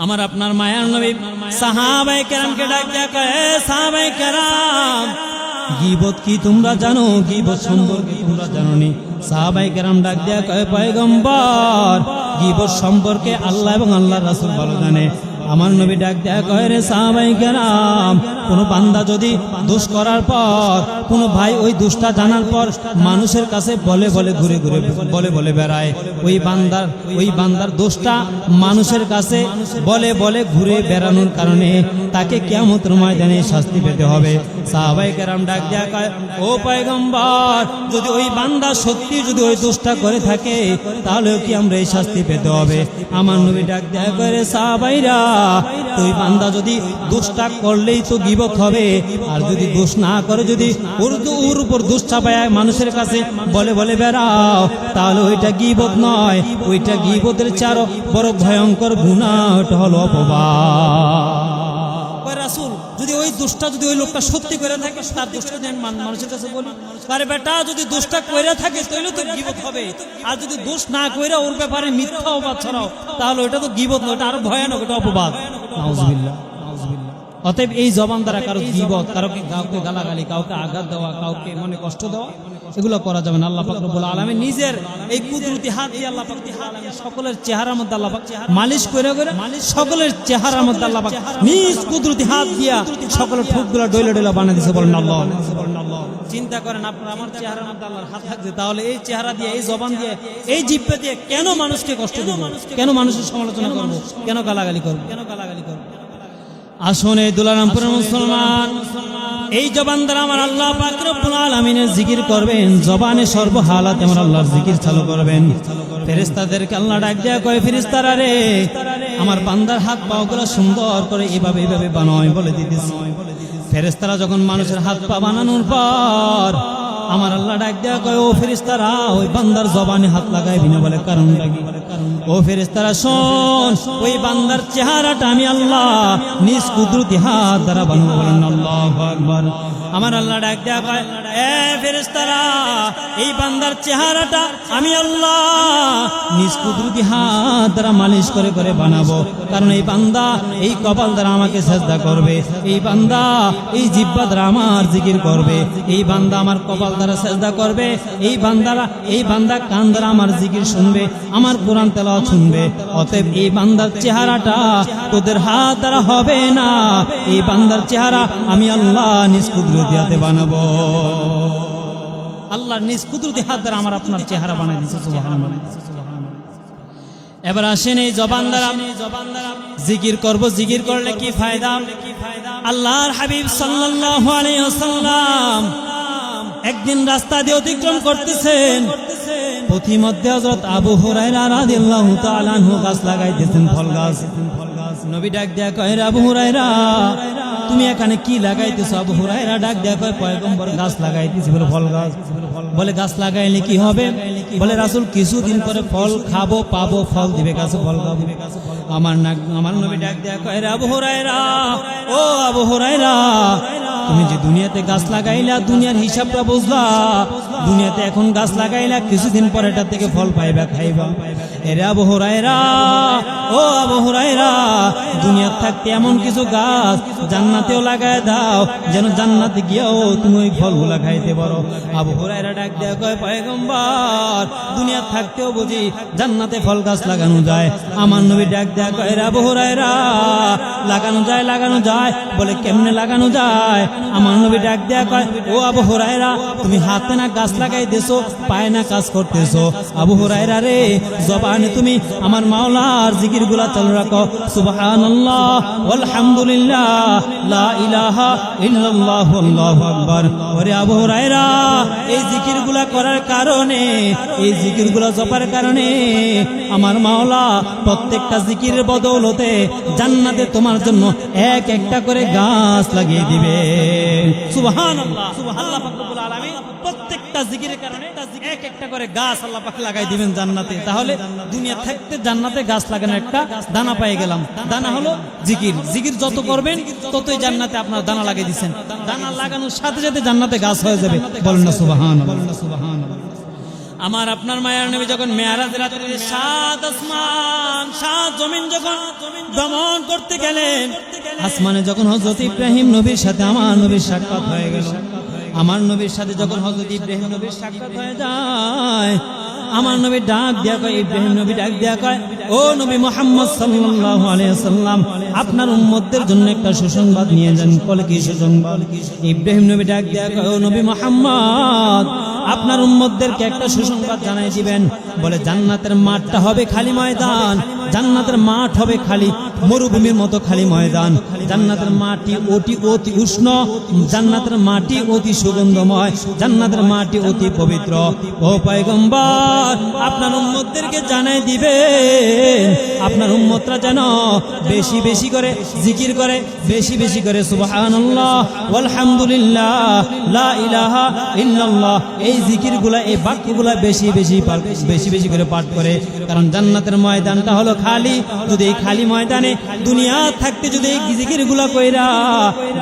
আমার আপনার মায়ার নবী সাহাবায়ে কেরামকে ডাক দিয়া কয়, সাহাবায়ে কেরাম গীবত কি তোমরা জানো? গীবত সম্পর্কে তোমরা জানো নি? সাহাবায়ে কেরাম ডাক দিয়া কয়, পয়গম্বর গীবত সম্পর্কে আল্লাহ এবং আল্লাহর রাসূল ভালো জানে। আমার নবী ডাক দেয়া কয়, রে সাহাবায়ে কেরাম, কোন বান্দা যদি দোষ করার পর, কোন ভাই ওই দোষটা জানার পর মানুষের কাছে বলে বলে ঘুরে ঘুরে বলে বলে বেড়ায়, ওই বান্দার দোষটা মানুষের কাছে বলে বলে ঘুরে বেড়ানোর কারণে তাকে কিয়ামতের ময়দানে শাস্তি পেতে হবে। সাহাবায়ে কেরাম ডাক দেয়া কয়, ও পয়গম্বর, যদি ওই বান্দা সত্যি যদি ওই দোষটা করে থাকে তাহলে কি আমরা এই শাস্তি পেতে হবে? আমার নবী ডাক দেয়া কয়, রে সাহাবাইরা, তুই বান্দা যদি দোষটা করলেই তো গীবত হবে, আর যদি দোষ না করে যদি ওর উপর দোষ চাপায় মানুষের কাছে বলে বলে বেড়াও, তাহলে ওইটা গীবত নয়, ওইটা গীবতের চারও বড় ভয়ঙ্কর গুনাহ, ওটা হলো অপবাদ। রাসূল, যদি ওই দোষটা যদি ওই লোকটা সত্যি করে থাকে, তার দোষটা যদি মানুষের কাছে বলি, আরে বেটা যদি দোষটা কইরা থাকে তাহলে তো গীবত হবে, আর যদি দোষ না কইরা ওর ব্যাপারে মিথ্যা অপবাদ ছড়াও তাহলে ওইটা তো গীবত নয়, ওটা আরো ভয়ানক, ওটা অপবাদ। নাউযুবিল্লাহ। অতএব এই জবান দ্বারা কারো গীবত, কাউকে গালাগালি, কাউকে আঘাত দেওয়া, কাউকে মনে কষ্ট দেওয়া, এগুলো করা যাবে না। আল্লাহ পাক রব্বুল আলামিন নিজের এই কুদরতি হাত দিয়ে আল্লাহ পাক রব্বুল আলামিন সকলের চেহারার মধ্যে আল্লাহ পাক মালিশ করে করে সকলের চেহারার মধ্যে আল্লাহ পাক নিজ কুদরতি হাত দিয়া সকলের ঠোঁটগুলো ডইলা ডইলা বানিয়ে দিয়েছে। বলেন আল্লাহ। চিন্তা করেন, আপনার আমার চেহারার মধ্যে আল্লাহর হাত থাকবে, তাহলে এই চেহারা দিয়ে, এই জবান দিয়ে, এই জিহ্বা দিয়ে কেন মানুষকে কষ্ট দেব? কেন মানুষের সমালোচনা করব? কেন গালাগালি করব? আসুন এই দুলারামপুরের মুসলমান, এই জবান দ্বারা আমার আল্লাহ পাক রব্বুল আলামিনের জিকির করবেন, জবানে সর্বহালাতে আমার আল্লাহর জিকির চালু করবেন। ফেরেশতাদেরকে আল্লাহ ডাক দেয়া কয়, ফেরেশতারা রে, আমার বান্দার হাত পাগুলো সুন্দর করে এইভাবে এইভাবে বানায় বলে দিতেছে। ফেরেশতারা যখন মানুষের হাত পা বানানোর পর আমার আল্লাহ ডাক দেয়া কয়, ও ফেরেশতারা, ওই বান্দার জবানে হাত লাগাইবি না, বলে কারণটা কি? ও ফেরেশতারা শোন, ওই বান্দার চেহারাটা আমি আল্লাহ নিজ কুদরতি হাত দ্বারা বানাবো। বলেন আল্লাহু আকবার। আমার আল্লাহ ডাক দেয়া কয়, এ ফেরেশতারা, এই বান্দার চেহারাটা আমি আল্লাহ নিজ কুদরতি হাত দ্বারা মালিশ করে করে বানাবো, কারণ এই বান্দা এই কপাল দ্বারা আমাকে সেজদা করবে, এই বান্দা এই জিহ্বা দ্বারা আমার জিকির করবে, এই বান্দা আমার কপাল দ্বারা সেজদা করবে, এই বান্দা কান দ্বারা আমার জিকির শুনবে, আমার কোরআন তেলাওয়াত শুনবে। অতএব এই বান্দার চেহারাটা তোদের হাত দ্বারা হবে না, এই বান্দার চেহারা আমি আল্লাহ নিজ কুদরতি হাতে বানাবো। আল্লাহ নিজ কুদরতি হাত দ্বারা আমার আপনার চেহারা বানাই দিয়েছে। সুবহানাল্লাহ। এবার আসেন এই জবান দ্বারা জিকির করব। জিকির করলে কি ফায়দা? আল্লাহর হাবিব সাল্লাল্লাহু আলাইহি ওয়াসাল্লাম একদিন রাস্তা দিয়ে অতিক্রম করতেছেন, পথিমধ্যে হযরত আবু হুরায়রা রাদিয়াল্লাহু তাআলা আনহু গাছ লাগাইতেছেন, ফল গাছ। নবী ডাক দেয়া কয়, আবু হুরায়রা, তুমি এখানে কি লাগাইতেছো? আবু হুরায়রা ডাক দেয়া কয়, পয়গম্বর গাছ লাগাইতেছি। বলে ফল গাছ? বলে গাছ লাগাইলে কি হবে? বলে রাসূল কিছুদিন পরে ফল খাবো, পাবো, ফল দিবে গাছে, ফল খাবো। আমার নবী ডাক দেয়া কয়, আবু হুরায়রা, ও আবু হুরায়রা, তুমি যে দুনিয়াতে গাছ লাগাইলা, দুনিয়ার হিসাবটা বুঝলা? দুনিয়াতে এখন গাছ লাগাইলা, কিছুদিন পরে এটা থেকে ফল পাইবা, খাইবা। এরে আবু হুরায়রা, ও আবু হুরায়রা, দুনিয়ার থাকতে এমন কিছু গাছ জান্নাতেও লাগায় দাও, যেন জান্নাতে গিয়েও তুমি ওই ফলগুলা খাইতে পারো। আবু হুরায়রা ডাক দেয়া কয়, পয়গম্বর, দুনিয়ার থাকতেও বুঝি জান্নাতে ফল গাছ লাগানো যায়? আমার নবী ডাক দেয়া কয়, আবু হুরায়রা, লাগানো যায়। বলে কেমনে লাগানো যায়? আমার নবী ডাক দেয়া কয়, ও আবু হুরায়রা, তুমি হাতে না গাছ লাগাইতেছো, পায়ে না কাজ করতেছো। আবু হুরায়রা রে, জবানে তুমি আমার মাওলার জিকিরগুলা চালু রাখো, সুবহানাল্লাহ, আলহামদুলিল্লাহ, লা ইলাহা ইল্লাল্লাহু, আল্লাহু আকবার। ওরে আবু হুরায়রা, এই জিকিরগুলা করার কারণে, এই জিকিরগুলা জপার কারণে আমার মাওলা প্রত্যেকটা জিকিরের বদৌলতে জান্নাতে তোমার জন্য এক একটা করে গাছ লাগিয়ে দিবে। সুবহানাল্লাহ। আল্লাহ পাক রব্বুল আলামিন প্রত্যেকটা জিকিরের কারণে এক একটা করে গাছ আল্লাহ পাক লাগাই দিবেন জান্নাতে। তাহলে দুনিয়া থাকতে জান্নাতে গাছ লাগানোর একটা দানা পেয়ে গেলাম। দানা হলো জিকির। জিকির যত করবেন ততই জান্নাতে আপনার দানা লাগিয়ে দিবেন। দানা লাগানোর সাথে সাথে জান্নাতে গাছ হয়ে যাবে। বলেন না সুবহানাল্লাহ। আমার আপনার মায়ার নবী যখন মেরাজের রাতে 7 আসমান 7 জমিন যখন ভ্রমণ করতে গেলেন, আসমানে যখন হযরত ইব্রাহিম নবীর সাথে আমার নবীর সাক্ষাৎ হয়ে গেল, আমার নবীর সাথে যখন হযরত ইব্রাহিম নবীর সাক্ষাৎ হয়ে যায়, আমার নবী ডাক দেয়া কয়, ইব্রাহিম নবী ডাক দেয়া কয়, ও নবী মুহাম্মদ সাল্লাল্লাহু আলাইহি ওয়াসাল্লাম, আপনার উম্মতদের জন্য একটা সুসংবাদ নিয়ে যান। বলে কি সুসংবাদ? ইব্রাহিম নবী ডাক দেয়া কয়, ও নবী মুহাম্মদ, আপনার উম্মতদেরকে একটা সুসংবাদ জানাই দিবেন। বলে জান্নাতের মাঠটা হবে খালি ময়দান, জান্নাতের মাঠ হবে খালি মরুভূমির মতো খালি ময়দান, জান্নাতের মাটি অতি উষ্ণ, জান্নাতের মাটি অতি সুগন্ধময়, জান্নাতের মাটি অতি পবিত্র। ও পয়গম্বর, আপনার উম্মতদেরকে জানাই দিবেন, আপনার উম্মতরা যেন বেশি বেশি করে জিকির করে, বেশি বেশি করে সুবহানাল্লাহ আলহামদুলিল্লাহ লা ইলাহা ইল্লাল্লাহ, এই জিকিরগুলা, এই বাক্যগুলা বেশি বেশি করে পাঠ করে। কারণ জান্নাতের ময়দানটা হলো খালি, যদি এই খালি ময়দানে দুনিয়া থাকতে যদি এই জিকিরগুলা কইরা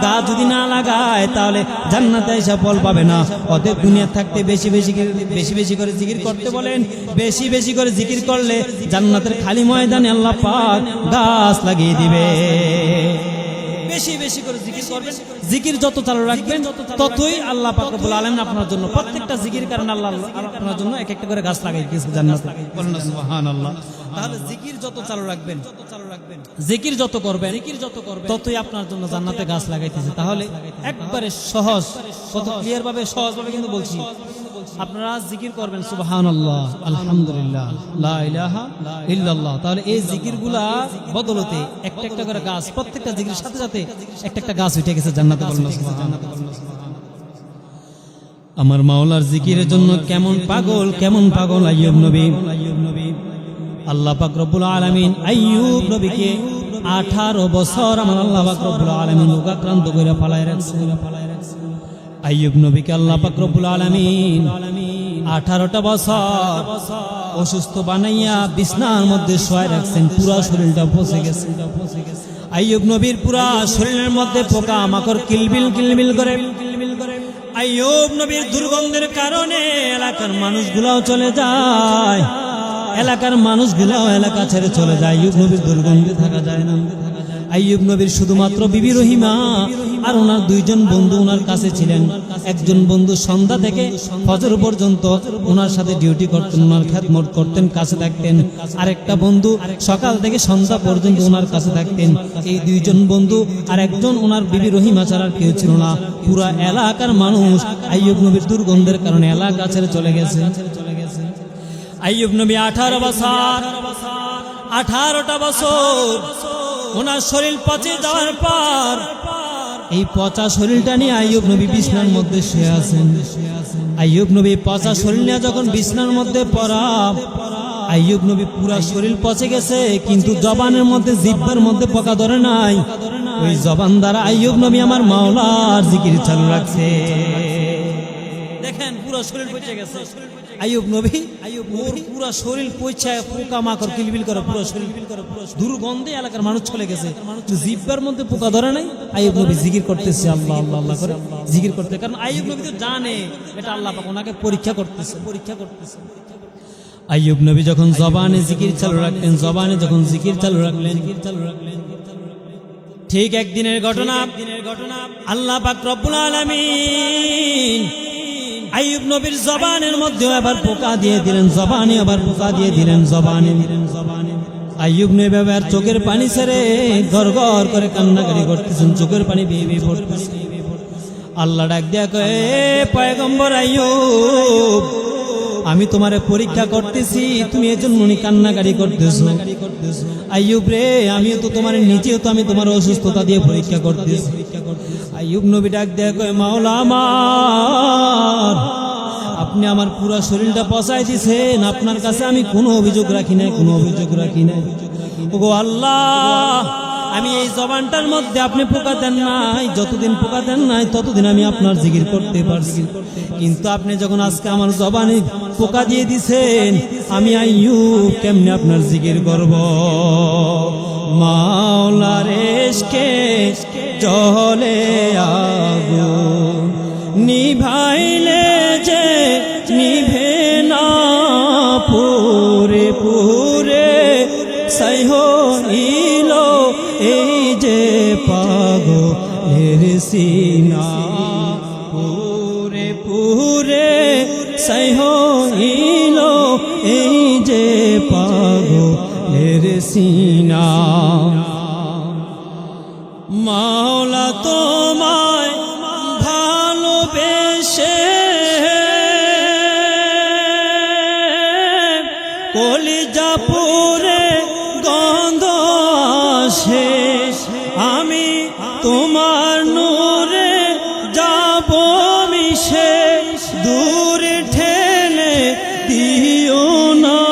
গা যদি না লাগায়, তাহলে জান্নাতে এসে ফল পাবে না। অতএব দুনিয়া থাকতে বেশি বেশি করে জিকির করতে বলেন। বেশি বেশি করে জিকির করলে জান্নাতের খালি ময়দানে আল্লাহ পাক গাছ লাগিয়ে দিবে। বেশি বেশি করে জিকির করবেন, জিকির যত চালু রাখবেন ততই আল্লাহ পাক রব্বুল আলামিন আপনার জন্য, প্রত্যেকটা জিকির কারণে আল্লাহ আপনার জন্য এক একটা করে গাছ লাগাই দিয়েছে জান্নাতে। বলেন না সুবহানাল্লাহ। তাহলে জিকির যত চালু রাখবেন, জিকির যত করবেন ততই আপনার জন্য জান্নাতে গাছ লাগাইতেছে। তাহলে একবারে সহজ, কত ক্লিয়ার ভাবে সহজ ভাবে কিন্তু বলছি, আপনারা জিকির করবেন সুবহানাল্লাহ আলহামদুলিল্লাহ লা ইলাহা ইল্লাল্লাহ। তাহলে এই জিকিরগুলা বদলতে একটা একটা করে গাছ, প্রত্যেকটা জিকিরের সাথে সাথে একটা একটা গাছ উঠে গেছে জান্নাতে। বলেন সুবহানাল্লাহ। আমার মাওলার জিকিরের জন্য কেমন পাগল আইয়ুব নবী। আল্লাহ পাক রব্বুল আলামিন আইয়ুব নবীকে 18 বছর আমার আল্লাহ পাক রব্বুল আলামিন রোগাক্রান্ত করে ফালায় রাখছে। আইয়ুব নবীকে আল্লাহ পাক রব্বুল আলামিন 18টা বছর অসুস্থ বানাইয়া বিছনার মধ্যে শোয়ায় রাখছেন, পুরা শরীরটা পচে গেছে। আইয়ুব নবীর পুরা শরীরের মধ্যে পোকা মাকড় কিলবিল করে। আইয়ুব নবীর দুর্গন্ধের কারণে এলাকার মানুষগুলাও চলে যায়, এলাকা ছেড়ে চলে যায়। আইয়ুব নবীর দুর্গন্ধে থাকা যায় না। আইয়ুব নবীর শুধুমাত্র বিবি রহিমা আর ওনার 2 জন বন্ধু ওনার কাছে ছিলেন। একজন বন্ধু সন্ধ্যা থেকে ফজর পর্যন্ত ওনার সাথে ডিউটি করতেন, ওনার খেদমত করতেন, কাছে থাকতেন। আরেকটা বন্ধু সকাল থেকে সন্ধ্যা পর্যন্ত ওনার কাছে থাকতেন। এই 2 জন বন্ধু আর একজন ওনার বিবি রহিমা ছাড়া কেউ ছিল না। পুরা এলাকার মানুষ আইয়ুব নবীর দুর্গন্ধের কারণে এলাকা ছেড়ে চলে গেছে। আইয়ুব নবী 18টা বছর ওনার শরীর পচে যাওয়ার পর এই পচা শরীরটা নিয়ে আইয়ুব নবী বিছনার মধ্যে শুয়ে আছেন। আইয়ুব নবী পচা শরীর নিয়ে যখন বিছনার মধ্যে পড়া, আইয়ুব নবী পুরা শরীর পচে গেছে, কিন্তু জবানের মধ্যে, জিহ্বার মধ্যে পোকা ধরে নাই। ওই জবান দ্বারা আইয়ুব নবী আমার মাওলার জিকির চালু রাখছে। দেখেন পুরো শরীর পচে গেছে। আইয়ুব নবী পুরো শরীর পচে পোকা মাকড় কিলবিল করে, পুরো শরীর দুর্গন্ধে এলাকার মানুষ চলে গেছে। জিহ্বার মধ্যে পোকা ধরে নাই। আইয়ুব নবী জিকির করতেছে, আল্লাহ আল্লাহ আল্লাহ করে জিকির করতে। কারণ আইয়ুব নবী তো জানে এটা আল্লাহ পাক ওনাকে পরীক্ষা করতেছে। আইয়ুব নবী যখন জবানে জিকির চালু রাখলেন, যখন জিকির চালু রাখলেন, ঠিক একদিনের ঘটনা আল্লাহ পাক রব্বুল আলামিন আইয়ুব নবীর জবানের মধ্যে আবার পোকা দিয়ে দিলেন, জবানে। আইয়ুব নবী আবার চোখের পানি ছেড়ে গড়গড় করে কান্নাকারি করতেছেন, চোখের পানি বেয়ে পড়তেছে। আল্লাহ ডাক দেয়া কয়, পয়গম্বর আইয়ুব, আমি তোমারে পরীক্ষা করতেছি, তুমি এজন্য কান্নাকারি করতেছো। আইয়ুব রে, আমিও তো তোমার নিজেও তো আমি তোমার অসুস্থতা দিয়ে পরীক্ষা করতেছি। আইয়ুব নবী ডাক দেয়া কয়, মাওলা আমার, আপনি আমার পুরো শরীরটা পচাই দিয়েছেন, আপনার কাছে আমি কোনো অভিযোগ রাখি নাই। ওগো আল্লাহ, আমি এই জবানটার মধ্যে আপনি পোকা দেন নাই, যতদিন পোকা দেন নাই ততদিন আমি আপনার জিকির করতে পারছি। কিন্তু আপনি যখন আজকে আমার জবানে পোকা দিয়ে দিছেন, আমি আইয়ুব কেমনে আপনার জিকির করব? মাওলার ইশকে জলে আগুন নিভাইলে যে নিভে না সিনা পুরে পুরে সহিল এই যে পাগলের সিনা মাওলা তোমায় ভালোবেসে কলিজা পুরে গন্ধ আসে আমি তোমার নূরে যাব মিশে দূর ঠেলে দিও না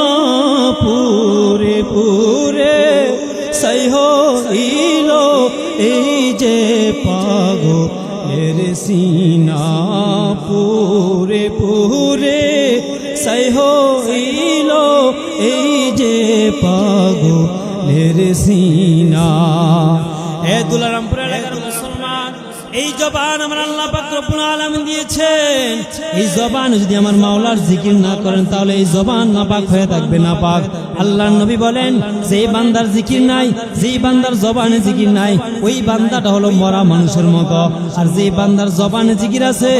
পুরে পুরে সহিল এই যে পাগলের সিনা পুরে পুরে সহিল এই যে পাগলের সিনা। এ দুলারামপুর এলাকার মুসলমান, এই জবান আমার আল্লাহ পাক রব্বুল আলামিন দিয়েছেন। এই জবান যদি আমার মাওলার জিকির না করেন তাহলে এই জবান নাপাক হয়ে থাকবে, নাপাক। আল্লাহর নবী বলেন, যেই বান্দার জিকির নাই, যেই বান্দার জবানে জিকির নাই, ওই বান্দাটা হলো মরা মানুষের মতো। আর যেই বান্দার জবানে জিকির আছে,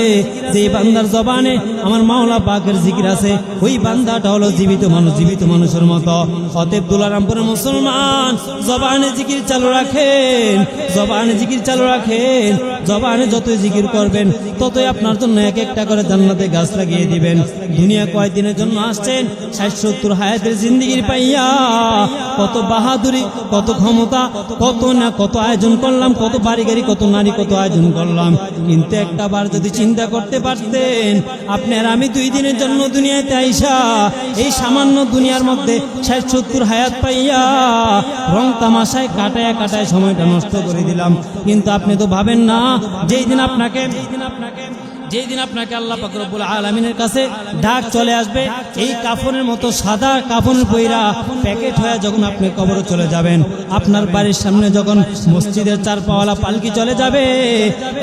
যেই বান্দার জবানে আমার মাওলা পাকের জিকির আছে, ওই বান্দাটা হলো জীবিত মানুষ, জীবিত মানুষের মতো। অতএব দুলারামপুরের মুসলমান, জবানে জিকির চালু রাখেন, জবানে জিকির চালু রাখেন। জবানে যতই জিকির করবেন ততই আপনার জন্য এক একটা করে জান্নাতে গাছ লাগিয়ে দিবেন। দুনিয়া কয়দিনের জন্য আসছেন? 60-70 হায়াতের জিন্দেগির পাইয়া কত বাহাদুরি, কত ক্ষমতা, কত না কত আয়োজন করলাম, কত বাড়ি গাড়ি, কত নারী, কত আয়োজন করলাম। কিন্তু একটা বার যদি চিন্তা করতে পারতেন, আপনার আমি 2 দিনের জন্য দুনিয়াতে আইসা এই সামান্য দুনিয়ার মধ্যে 60-70 হায়াত পাইয়া রং তামাশায় কাটায় কাটায় সময়টা নষ্ট করে দিলাম। কিন্তু আপনি তো ভাবেন না যেই দিন আপনাকে আল্লাহ পাক রব্বুল আলামিনের কাছে ডাক চলে আসবে, এই কাফনের মতো সাদা কাফনের পয়রা প্যাকেট হয়ে যখন আপনি কবরে চলে যাবেন, আপনার বাড়ির সামনে যখন মসজিদের 4 পাওয়ালা পালকি চলে যাবে,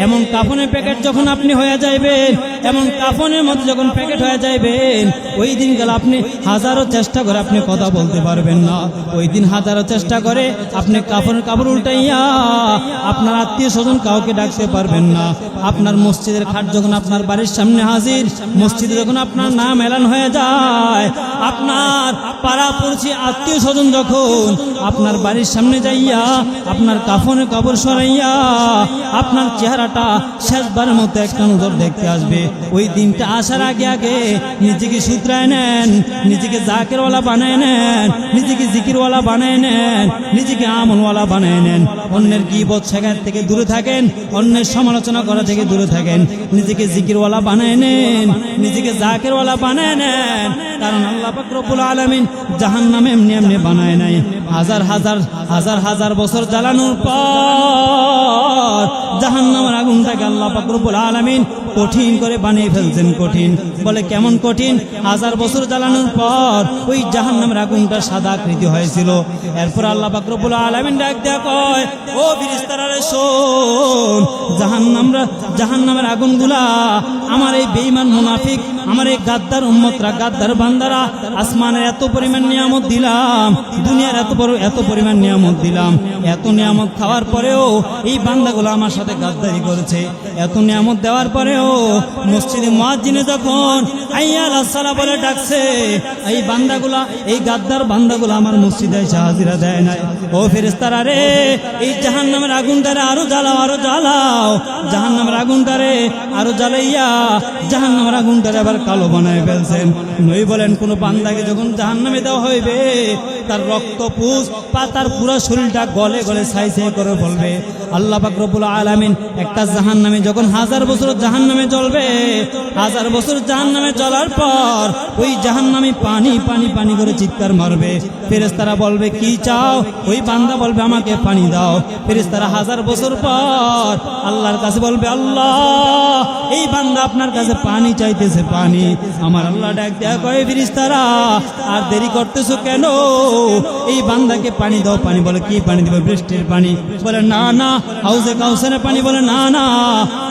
এমন কাফনের প্যাকেট যখন আপনি হয়ে যাইবেন, এমন কাফনের মতো যখন প্যাকেট হয়ে যাইবেন, ওই দিন গেলে আপনি হাজারো চেষ্টা করে আপনি কথা বলতে পারবেন না। ওই দিন হাজারো চেষ্টা করে আপনি কাফনের কাপড় উল্টাইয়া আপনার আত্মীয় স্বজন কাউকে ডাকতে পারবেন না। আপনার মসজিদের খাট যখন আপনার বাড়ির সামনে হাজির, মসজিদে যখন আপনার নাম এলান হয়ে যায়, আপনার পাড়া পড়শি আত্মীয় স্বজন যখন আপনার বাড়ির সামনে যাইয়া আপনার কাফনের কাপড় সরাইয়া আপনার চেহারাটা শেষবারের মতো একটা নজর দেখতে আসবে, ওই দিনটা আসার আগে আগে নিজেকে শুধরায় নেন, নিজেকে জাকেরওয়ালা বানায় নেন, নিজেকে জিকিরওয়ালা বানায় নেন, নিজেকে আমলওয়ালা বানায় নেন। অন্যের গীবত শেখার থেকে দূরে থাকেন, অন্যের সমালোচনা করা থেকে দূরে থাকেন, নিজেকে জিকিরওয়ালা বানায় নেন, নিজেকে জাকেরওয়ালা বানায় নেন। কারণ আল্লাহ পাক রব্বুল আলামিন জাহান্নামে এমনি এমনি বানায় নাই। হাজার বছর জ্বালানোর পর জাহান্নামের আগুনটাকে আল্লাহ পাক রব্বুল আলামিন কঠিন করে বানিয়ে ফেলছেন। কঠিন বলে কেমন কঠিন? 1000 বছর জ্বালানোর পর ওই জাহান্নামের আগুনটা সাদা আকৃতি হয়েছিল। এরপর আল্লাহ পাক রব্বুল আলামিন ডাক দেয়া কয়, ও ফেরেশতারা রে শোন, জাহান্নামের আগুনগুলা আমার এই বেঈমান মুনাফিক, আমার এই গাদ্দার উম্মতরা, গাদ্দার বান্দারা, আসমানের এত পরিমাণ নিয়ামত দিলাম, দুনিয়ার এত পরিমাণ নিয়ামত দিলাম, এত নিয়ামত খাওয়ার পরেও এই বান্দাগুলো আমার সাথে গাদ্দারি করেছে। এত নিয়ামত দেওয়ার পরেও মসজিদে মুয়াজ্জিনে যখন হাইয়া আলাস সালাহ বলে ডাকছে, এই বান্দাগুলা, এই গাদ্দার বান্দাগুলো আমার মসজিদে এসে হাজিরা দেয় নাই। ও ফেরেশতারা রে, এই জাহান্নামের আগুনটারে আরো জ্বালাও, আরো জ্বালাও, জাহান্নামের আগুনটারে আরো জ্বালাইয়া জাহান্নামের আগুনটারে আবার কালো বানায় ফেলছেন। নবী বলেন, কোন বান্দাকে যখন জাহান্নামে দেওয়া হইবে, তার রক্ত পুষ বা তার পুরো শরীরটা গলে গলে ছাই ছাই করে বলবে। আল্লাহ পাক রব্বুল আলামিন একটা জাহান্নামে যখন 1000 বছর জাহান্নামে জ্বলবে, 1000 বছর জাহান্নামে জ্বলার পর ওই জাহান্নামে পানি পানি পানি করে চিৎকার মারবে। ফেরেশতারা বলবে, কি চাও? ওই বান্দা বলবে, আমাকে পানি দাও। ফেরেশতারা 1000 বছর পর আল্লাহর কাছে বলবে, আল্লাহ, এই বান্দা আপনার কাছে পানি চাইতেছে, পানি। আমার আল্লাহ ডাক দেয়া কয়, ফেরেশতারা আর দেরি করতেছো কেন? এই বান্দাকে পানি দাও। পানি বলে কি পানি দেবে? বৃষ্টির পানি। বলে না না। হাউজে কাউসারের পানি? বলে না না।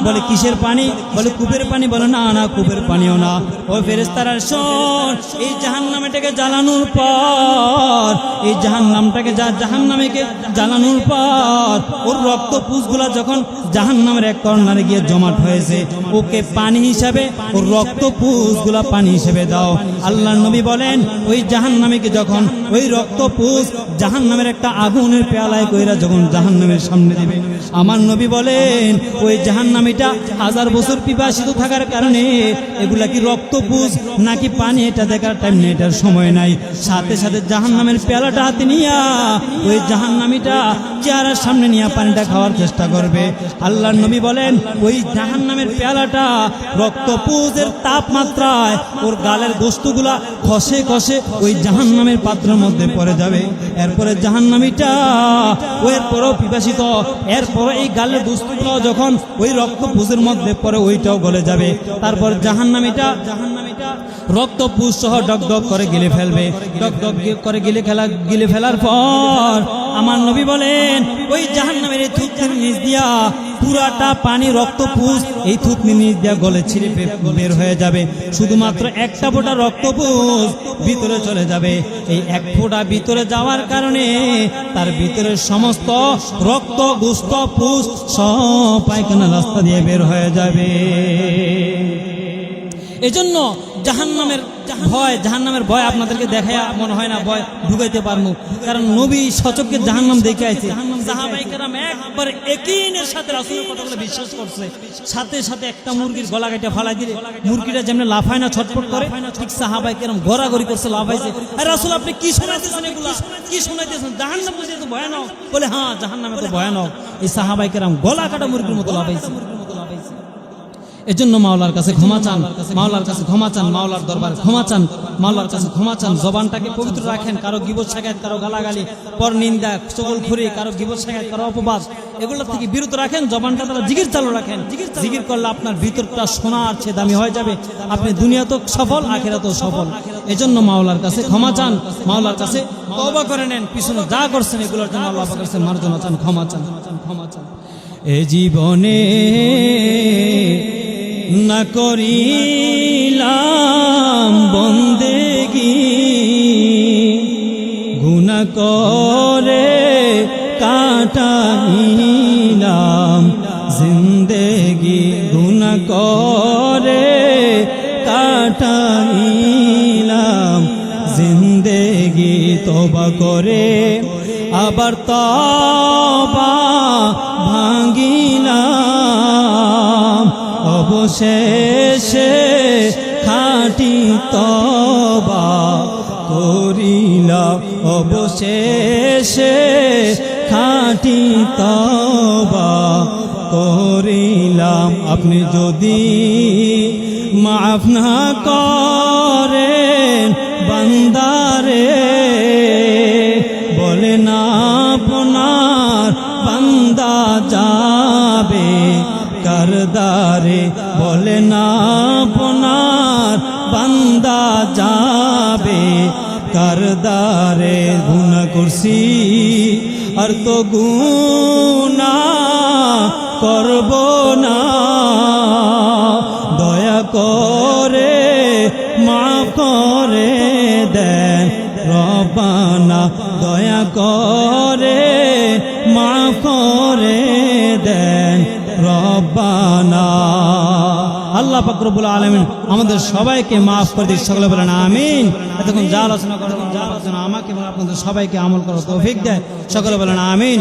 বলে কিসের পানি? বলে কূপের পানি। বলে না না, কূপের পানিও না। ও ফেরেশতারা শোন, এই জাহান্নামটাকে জ্বালানোর পর, এই জাহান্নামটাকে জাহান্নামীকে জ্বালানোর পর ওর রক্ত পুষগুলা যখন জাহান্নামের এক কর্নারে গিয়ে জমাট হয়েছে, ওকে পানি হিসাবে, ওর রক্ত পুষগুলা পানি হিসেবে দাও। আল্লাহর নবী বলেন, ওই জাহান্নামীকে যখন ওই রক্ত পুষ জাহান্নামের একটা আগুনের পেয়ালায় কইরা যখন জাহান্নামের সামনে দিবে, আমার নবী বলেন ওই জাহান্নামীটা 1000 বছর পিপাসিত থাকার কারণে এগুলা কি রক্ত পুষ নাকি পানি এটা দেখার টাইম নেই, এটার সময় নাই। সাথে সাথে জাহান্নামের পেয়ালাটা হাতে নিয়া ওই জাহান্নামীটা চেহারার সামনে নিয়ে পানিটা খাওয়ার চেষ্টা করবে। আল্লাহর নবী বলেন ওই জাহান্নামের পেয়ালাটা রক্তপুঞ্জের তাপমাত্রায় ওর গালের গোস্তগুলা খসে খসে ওই জাহান্নামের পাত্রের মধ্যে পড়ে যাবে। এরপরে জাহান্নামীটা এরপরও পিপাসিত, এরপরে এই গালের গোস্তগুলো যখন ওই রক্তপুঞ্জের মধ্যে পড়ে ওইটাও গলে যাবে। তারপর জাহান্নামীটা রক্তপুঞ্জ সহ ডগডগ করে গিলে ফেলবে। ডগডগ করে গিলে ফেলার পর আমার নবী বলেন ওই জাহান্নামের এই থুতনির নিচ দিয়া পুরাটা পানি রক্তপুঞ্জ এই থুতনির নিচ দিয়া গলে ছিঁড়ে বের হয়ে যাবে। শুধুমাত্র একটা ফোঁটা রক্তপুঞ্জ ভিতরে চলে যাবে। এই এক ফোঁটা ভিতরে যাওয়ার কারণে তার ভিতরের সমস্ত রক্ত গোস্ত পুঞ্জ সব পায়খানা রাস্তা দিয়ে বের হয়ে যাবে। এজন্য জাহান্নামের ভয় আপনাদেরকে দেখায় মনে হয় না ভয় ঢুকাইতে পারবো, কারণ নবী সচক্ষে জাহান্নাম দেখে আইছে। সাহাবায়ে কেরাম একবার ইয়াকিনের সাথে রাসূলের কথাগুলো বিশ্বাস করছে। সাথে সাথে একটা মুরগির গলা কেটে ফালাই দিলে মুরগিটা যেমন লাফায় না, ছটফট করে, ঠিক সাহাবায়ে কেরাম গড়াগড়ি করছে, লাফাইছে। আরে রাসূল আপনি কি শোনাইতেছেন? এগুলা কি শোনাইতেছেন? জাহান্নাম বুঝে তো ভয়ানক। বলে হ্যাঁ, জাহান্নামে তো ভয়ানক। এই সাহাবায়ে কেরাম গলা কাটা মুরগির মতো লাফাইছে। এজন্য মাওলার কাছে ক্ষমা চান, মাওলার কাছে ক্ষমা চান, মাওলার দরবারে ক্ষমা চান, মাওলার কাছে ক্ষমা চান। জবানটাকে পবিত্র রাখেন। কারো গীবত শিকায়ত, কারো গালাগালি, পর নিন্দা, চগলখুরি, কারো গীবত শিকায়ত, কারো অপবাদ, এগুলো থেকে বিরত রাখেন। জবানটা তারা জিকির চালু রাখেন। জিকির করলে আপনার ভিতরটা সোনার চেয়ে দামি হয়ে যাবে। আপনি দুনিয়াতেও সফল, আখিরাতেও সফল। এজন্য মাওলার কাছে ক্ষমা চান, মাওলার কাছে তওবা করে নেন। পিছনে যা করছেন এগুলোর জন্য আল্লাহ পাকের কাছে মার্জনা চান, ক্ষমা চান, ক্ষমা চান। এ জীবনে না করিলাম বন্দেগি, গুনাহ করে কাটাইলাম জিন্দেগি, গুনাহ করে কাটাইলাম জিন্দেগি। তওবা করে আবার তওবা ভাঙিলাম, অবশেষে খাঁটি তওবা করিলাম, অবশেষে খাঁটি তওবা করিলাম। আপনি যদি মাফ না করেন বান্দারে, বলে না আপনার বান্দা যাবে কারদারে, বলে না আপনার বান্দা যাবে কারদারে। গুনাহ করছি আর তো গুনাহ করব না, দয়া করে মাফ করে দেন রব্বানা, দয়া করে মাফ করে দেন রব্বানা। আল্লাহ পাক রব্বুল আলামিন আমাদের সবাইকে মাফ করে দিন। সকলে বলেন আমিন। এতক্ষণ যা আলোচনা করার আমাকে এবং আপনাদের সবাইকে আমল করার তৌফিক দেয়। সকলে বলেন আমিন।